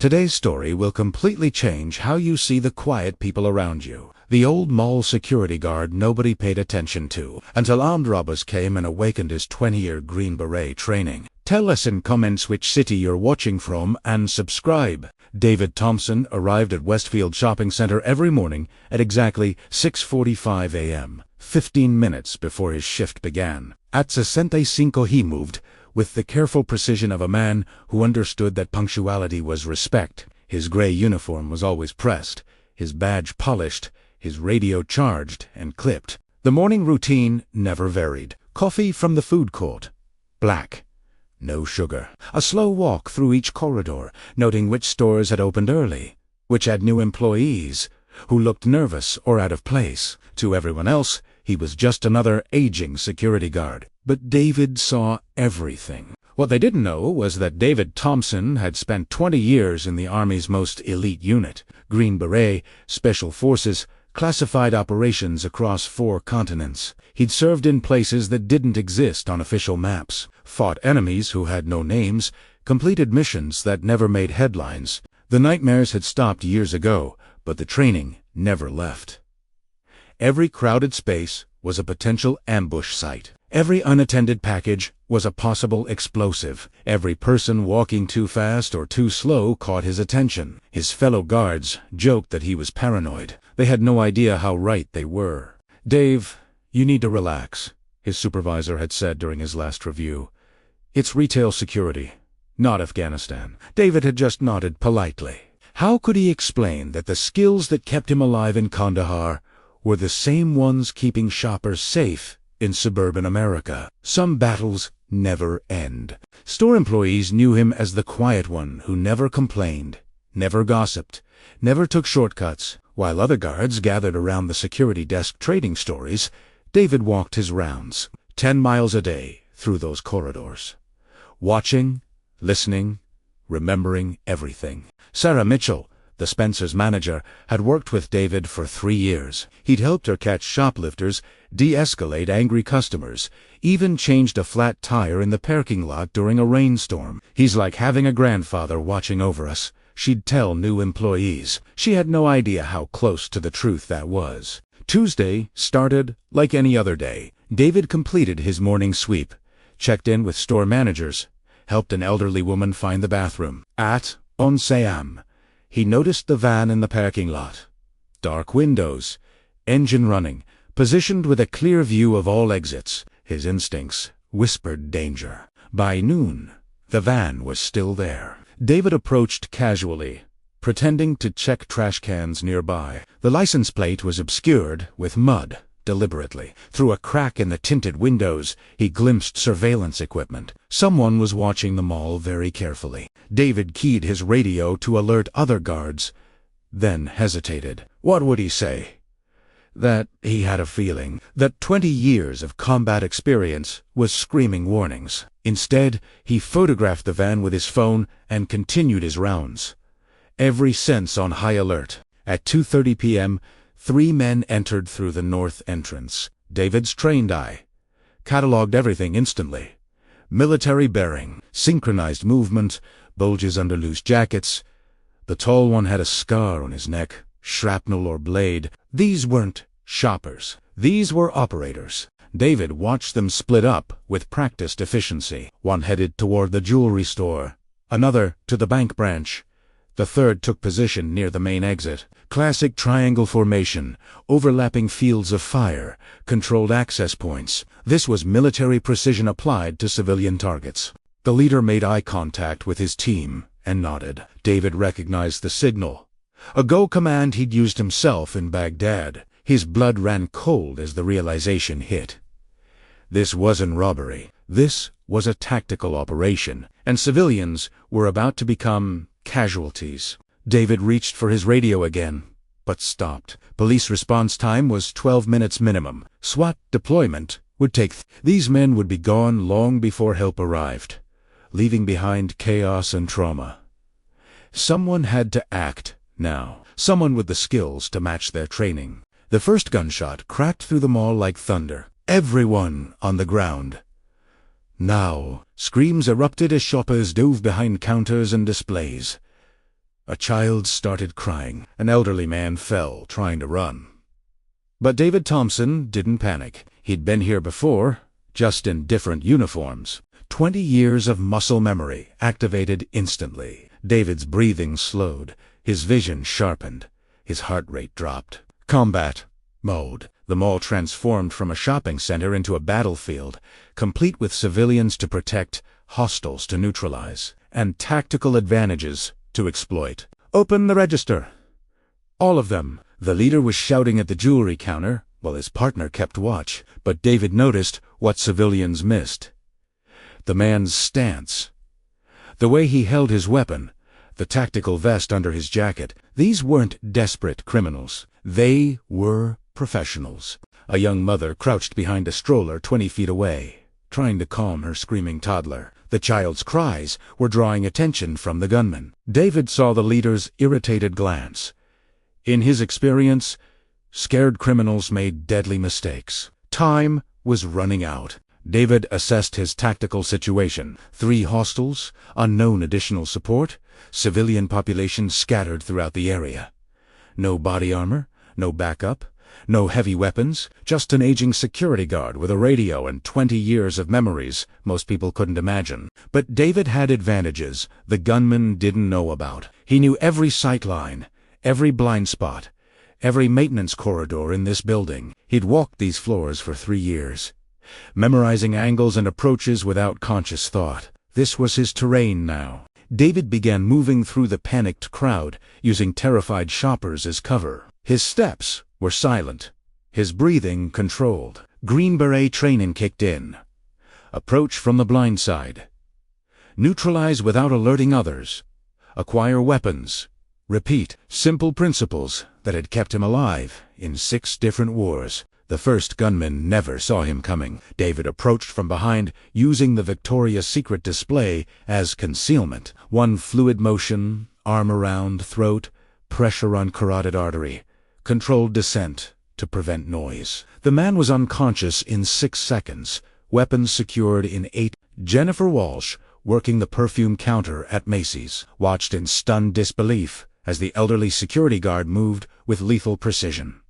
Today's story will completely change how you see the quiet people around you. The old mall security guard nobody paid attention to, until armed robbers came and awakened his 20-year Green Beret training. Tell us in comments which city you're watching from and subscribe. David Thompson arrived at Westfield Shopping Center every morning at exactly 6:45 a.m., 15 minutes before his shift began. At 65 he moved, with the careful precision of a man who understood that punctuality was respect. His gray uniform was always pressed, his badge polished, his radio charged and clipped. The morning routine never varied. Coffee from the food court. Black. No sugar. A slow walk through each corridor, noting which stores had opened early, which had new employees, who looked nervous or out of place. To everyone else, he was just another aging security guard. But David saw everything. What they didn't know was that David Thompson had spent 20 years in the Army's most elite unit, Green Beret, Special Forces, classified operations across 4 continents. He'd served in places that didn't exist on official maps, fought enemies who had no names, completed missions that never made headlines. The nightmares had stopped years ago, but the training never left. Every crowded space was a potential ambush site. Every unattended package was a possible explosive. Every person walking too fast or too slow caught his attention. His fellow guards joked that he was paranoid. They had no idea how right they were. "Dave, you need to relax," his supervisor had said during his last review. "It's retail security, not Afghanistan." David had just nodded politely. How could he explain that the skills that kept him alive in Kandahar were the same ones keeping shoppers safe in suburban America? Some battles never end. Store employees knew him as the quiet one who never complained, never gossiped, never took shortcuts. While other guards gathered around the security desk trading stories, David walked his rounds, 10 miles a day through those corridors, watching, listening, remembering everything. Sarah Mitchell, the Spencer's manager, had worked with David for 3 years. He'd helped her catch shoplifters, de-escalate angry customers, even changed a flat tire in the parking lot during a rainstorm. "He's like having a grandfather watching over us," she'd tell new employees. She had no idea how close to the truth that was. Tuesday started like any other day. David completed his morning sweep, checked in with store managers, helped an elderly woman find the bathroom. At 11 a.m., he noticed the van in the parking lot. Dark windows, engine running, positioned with a clear view of all exits. His instincts whispered danger. By noon, the van was still there. David approached casually, pretending to check trash cans nearby. The license plate was obscured with mud, deliberately. Through a crack in the tinted windows, he glimpsed surveillance equipment. Someone was watching the mall very carefully. David keyed his radio to alert other guards, then hesitated. What would he say? That he had a feeling that 20 years of combat experience was screaming warnings. Instead, he photographed the van with his phone and continued his rounds, every sense on high alert. At 2:30 p.m., 3 men entered through the north entrance. David's trained eye cataloged everything instantly. Military bearing, synchronized movement, bulges under loose jackets. The tall one had a scar on his neck, shrapnel or blade. These weren't shoppers. These were operators. David watched them split up with practiced efficiency. One headed toward the jewelry store, another to the bank branch. The third took position near the main exit. Classic triangle formation, overlapping fields of fire, controlled access points. This was military precision applied to civilian targets. The leader made eye contact with his team and nodded. David recognized the signal. A go command he'd used himself in Baghdad. His blood ran cold as the realization hit. This wasn't robbery. This was a tactical operation, and civilians were about to become casualties. David reached for his radio again, but stopped. Police response time was 12 minutes minimum. SWAT deployment would take these men would be gone long before help arrived, leaving behind chaos and trauma. Someone had to act now. Someone with the skills to match their training. The first gunshot cracked through the mall like thunder. Everyone on the ground. Now, screams erupted as shoppers dove behind counters and displays. A child started crying. An elderly man fell, trying to run. But David Thompson didn't panic. He'd been here before, just in different uniforms. 20 years of muscle memory activated instantly. David's breathing slowed, his vision sharpened, his heart rate dropped. Combat mode. The mall transformed from a shopping center into a battlefield, complete with civilians to protect, hostiles to neutralize, and tactical advantages to exploit. Open the register. All of them. The leader was shouting at the jewelry counter, while his partner kept watch, but David noticed what civilians missed. The man's stance. The way he held his weapon, the tactical vest under his jacket. These weren't desperate criminals. They were professionals. A young mother crouched behind a stroller 20 feet away, trying to calm her screaming toddler. The child's cries were drawing attention from the gunmen. David saw the leader's irritated glance. In his experience, scared criminals made deadly mistakes. Time was running out. David assessed his tactical situation. 3 hostiles, unknown additional support, civilian population scattered throughout the area. No body armor, no backup, no heavy weapons, just an aging security guard with a radio and 20 years of memories most people couldn't imagine. But David had advantages the gunman didn't know about. He knew every sight line, every blind spot, every maintenance corridor in this building. He'd walked these floors for 3 years, memorizing angles and approaches without conscious thought. This was his terrain now. David began moving through the panicked crowd, using terrified shoppers as cover. His steps were silent, his breathing controlled. Green Beret training kicked in. Approach from the blind side. Neutralize without alerting others. Acquire weapons. Repeat. Simple principles that had kept him alive in 6 different wars. The first gunman never saw him coming. David approached from behind, using the Victoria's Secret display as concealment. One fluid motion, arm around throat, pressure on carotid artery. Controlled descent to prevent noise. The man was unconscious in 6 seconds, weapons secured in 8. Jennifer Walsh, working the perfume counter at Macy's, watched in stunned disbelief as the elderly security guard moved with lethal precision.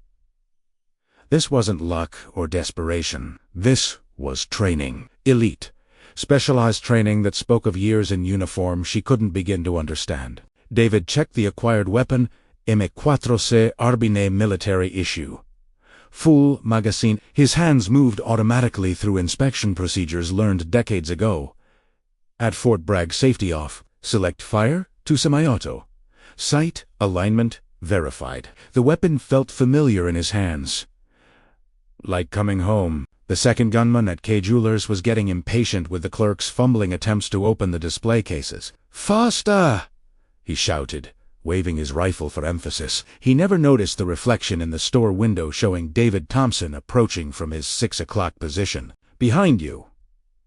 This wasn't luck or desperation. This was training. Elite. Specialized training that spoke of years in uniform she couldn't begin to understand. David checked the acquired weapon, M4C Arbine military issue. Full magazine. His hands moved automatically through inspection procedures learned decades ago. At Fort Bragg, safety off. Select fire to semi-auto. Sight, alignment, verified. The weapon felt familiar in his hands. Like coming home. The second gunman at K Jewelers was getting impatient with the clerk's fumbling attempts to open the display cases. "Faster!" he shouted, waving his rifle for emphasis. He never noticed the reflection in the store window showing David Thompson approaching from his 6 o'clock position. "Behind you,"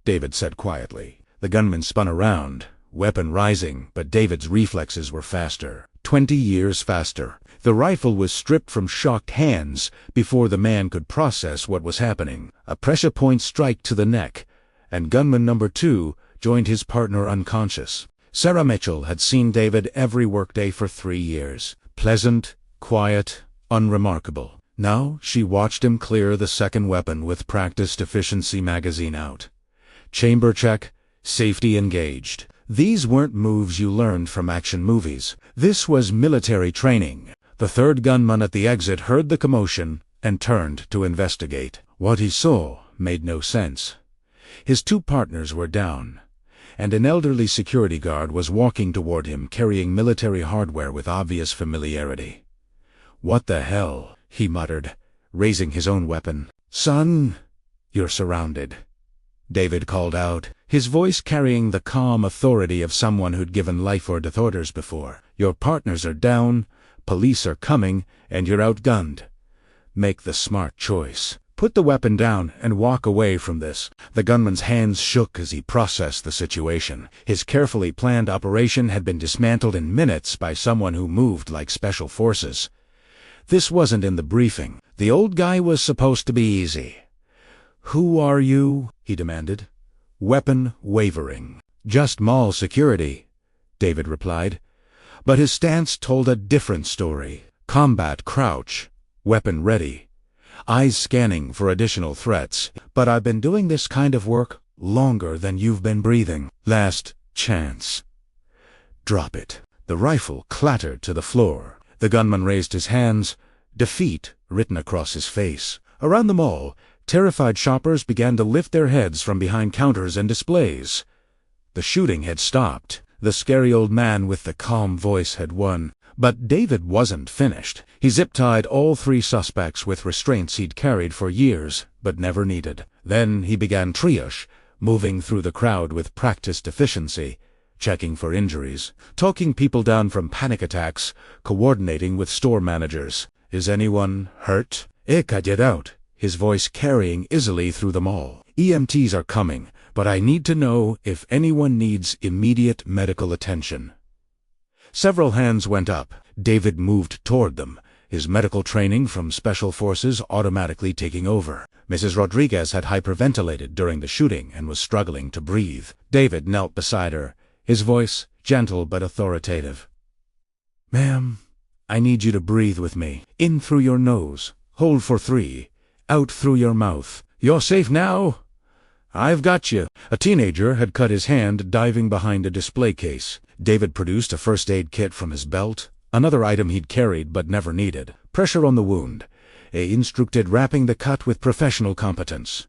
David said quietly. The gunman spun around, weapon rising, but David's reflexes were faster. 20 years faster. The rifle was stripped from shocked hands before the man could process what was happening. A pressure point strike to the neck, and gunman number 2 joined his partner unconscious. Sarah Mitchell had seen David every workday for 3 years. Pleasant, quiet, unremarkable. Now she watched him clear the second weapon with practiced efficiency magazine out. Chamber check, safety engaged. These weren't moves you learned from action movies. This was military training. The third gunman at the exit heard the commotion and turned to investigate. What he saw made no sense. His 2 partners were down, and an elderly security guard was walking toward him carrying military hardware with obvious familiarity. "What the hell?" he muttered, raising his own weapon. "Son, you're surrounded," David called out, his voice carrying the calm authority of someone who'd given life-or-death orders before. "Your partners are down, police are coming, and you're outgunned. Make the smart choice. Put the weapon down and walk away from this." The gunman's hands shook as he processed the situation. His carefully planned operation had been dismantled in minutes by someone who moved like special forces. This wasn't in the briefing. The old guy was supposed to be easy. "Who are you?" he demanded. Weapon wavering. "Just mall security," David replied. But his stance told a different story. Combat crouch, weapon ready, eyes scanning for additional threats. But I've been doing this kind of work longer than you've been breathing. Last chance. Drop it. The rifle clattered to the floor. The gunman raised his hands, defeat written across his face. Around the mall, terrified shoppers began to lift their heads from behind counters and displays. The shooting had stopped. The scary old man with the calm voice had won. But David wasn't finished. He zip-tied all 3 suspects with restraints he'd carried for years, but never needed. Then he began triage, moving through the crowd with practiced efficiency, checking for injuries, talking people down from panic attacks, coordinating with store managers. Is anyone hurt? Get out, his voice carrying easily through the mall. EMTs are coming, but I need to know if anyone needs immediate medical attention. Several hands went up. David moved toward them, his medical training from special forces automatically taking over. Mrs. Rodriguez had hyperventilated during the shooting and was struggling to breathe. David knelt beside her, his voice gentle but authoritative. "Ma'am, I need you to breathe with me. In through your nose, hold for 3, out through your mouth. You're safe now? I've got you." A teenager had cut his hand diving behind a display case. David produced a first aid kit from his belt, another item he'd carried but never needed. Pressure on the wound. He instructed wrapping the cut with professional competence.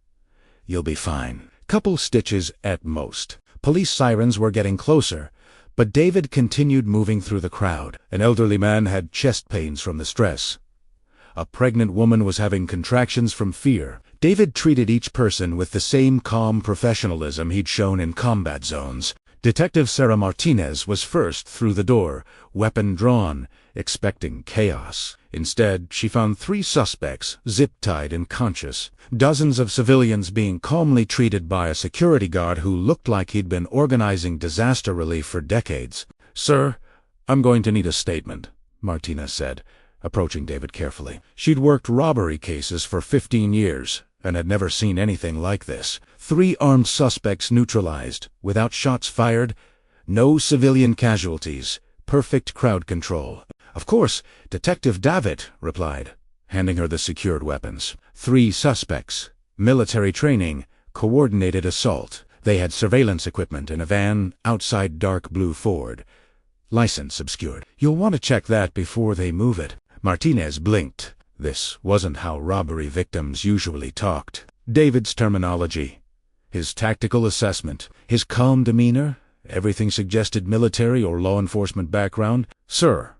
"You'll be fine. Couple stitches at most." Police sirens were getting closer, but David continued moving through the crowd. An elderly man had chest pains from the stress. A pregnant woman was having contractions from fear. David treated each person with the same calm professionalism he'd shown in combat zones. Detective Sarah Martinez was first through the door, weapon drawn, expecting chaos. Instead, she found 3 suspects, zip-tied and conscious. Dozens of civilians being calmly treated by a security guard who looked like he'd been organizing disaster relief for decades. "Sir, I'm going to need a statement," Martinez said, approaching David carefully. She'd worked robbery cases for 15 years and had never seen anything like this. 3 armed suspects neutralized, without shots fired, no civilian casualties, perfect crowd control. "Of course, Detective Davitt," replied, handing her the secured weapons. 3 suspects, military training, coordinated assault. They had surveillance equipment in a van outside dark blue Ford. License obscured. "You'll want to check that before they move it." Martinez blinked. This wasn't how robbery victims usually talked. David's terminology, his tactical assessment, his calm demeanor, everything suggested military or law enforcement background. "Sir,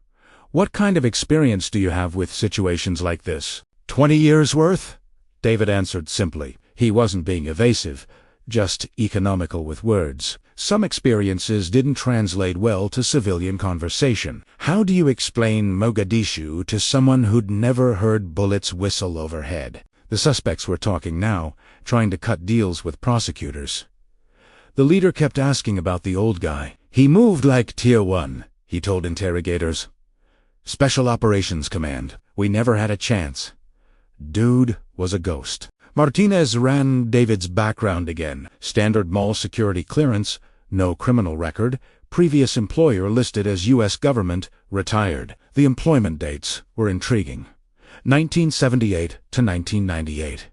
what kind of experience do you have with situations like this?" 20 years worth? David answered simply. He wasn't being evasive, just economical with words. Some experiences didn't translate well to civilian conversation. How do you explain Mogadishu to someone who'd never heard bullets whistle overhead? The suspects were talking now, trying to cut deals with prosecutors. The leader kept asking about the old guy. "He moved like Tier 1, he told interrogators. "Special Operations Command. We never had a chance." Dude was a ghost. Martinez ran David's background again. Standard mall security clearance, no criminal record, previous employer listed as U.S. government, retired. The employment dates were intriguing. 1978 to 1998.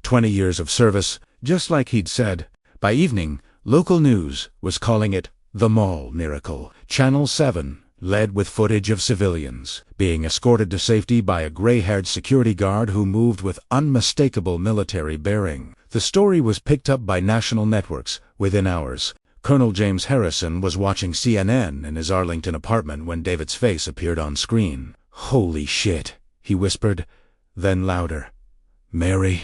20 years of service, just like he'd said. By evening, local news was calling it the Mall Miracle. Channel 7 led with footage of civilians being escorted to safety by a gray-haired security guard who moved with unmistakable military bearing. The story was picked up by national networks within hours. Colonel James Harrison was watching CNN in his Arlington apartment when David's face appeared on screen. "Holy shit," he whispered, then louder. "Mary,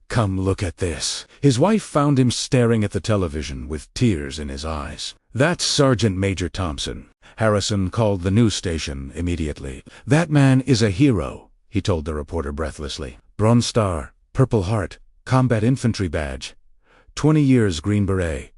come look at this." His wife found him staring at the television with tears in his eyes. "That's Sergeant Major Thompson." Harrison called the news station immediately. "That man is a hero," he told the reporter breathlessly. "Bronze Star, Purple Heart, Combat Infantry Badge. 20 years Green Beret.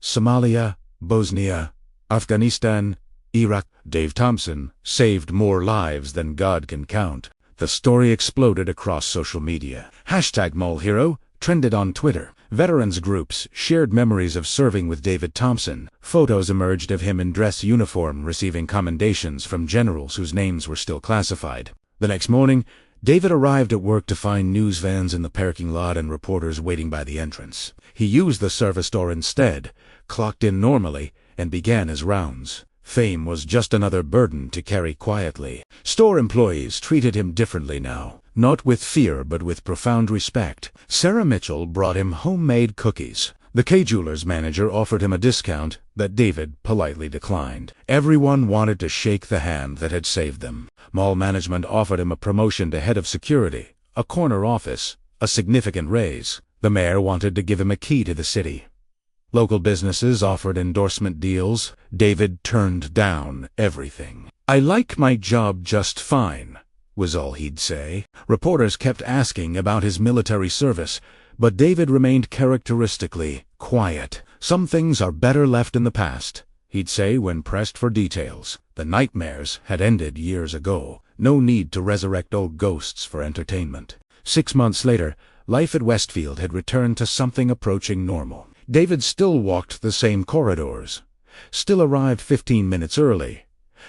Somalia, Bosnia, Afghanistan, Iraq. Dave Thompson saved more lives than God can count." The story exploded across social media. #MallHero trended on Twitter. Veterans groups shared memories of serving with David Thompson. Photos emerged of him in dress uniform receiving commendations from generals whose names were still classified. The next morning, David arrived at work to find news vans in the parking lot and reporters waiting by the entrance. He used the service door instead, clocked in normally, and began his rounds. Fame was just another burden to carry quietly. Store employees treated him differently now, not with fear but with profound respect. Sarah Mitchell brought him homemade cookies. The K-Jewelers manager offered him a discount that David politely declined. Everyone wanted to shake the hand that had saved them. Mall management offered him a promotion to head of security, a corner office, a significant raise. The mayor wanted to give him a key to the city. Local businesses offered endorsement deals. David turned down everything. "I like my job just fine," was all he'd say. Reporters kept asking about his military service, but David remained characteristically quiet. "Some things are better left in the past," he'd say when pressed for details. The nightmares had ended years ago. No need to resurrect old ghosts for entertainment. 6 months later, life at Westfield had returned to something approaching normal. David still walked the same corridors, still arrived 15 minutes early,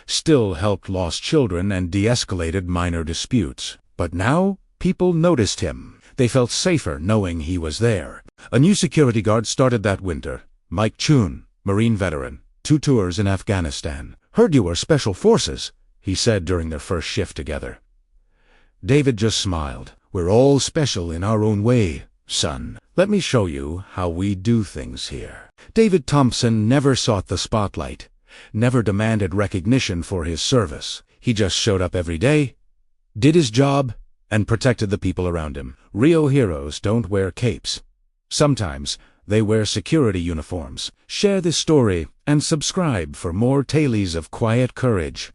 still helped lost children and de-escalated minor disputes. But now, people noticed him. They felt safer knowing he was there. A new security guard started that winter, Mike Chun, Marine veteran, 2 tours in Afghanistan. "Heard you were Special Forces," he said during their first shift together. David just smiled. "We're all special in our own way, son. Let me show you how we do things here." David Thompson never sought the spotlight, never demanded recognition for his service. He just showed up every day, did his job, and protected the people around him. Real heroes don't wear capes. Sometimes they wear security uniforms. Share this story and subscribe for more tales of quiet courage.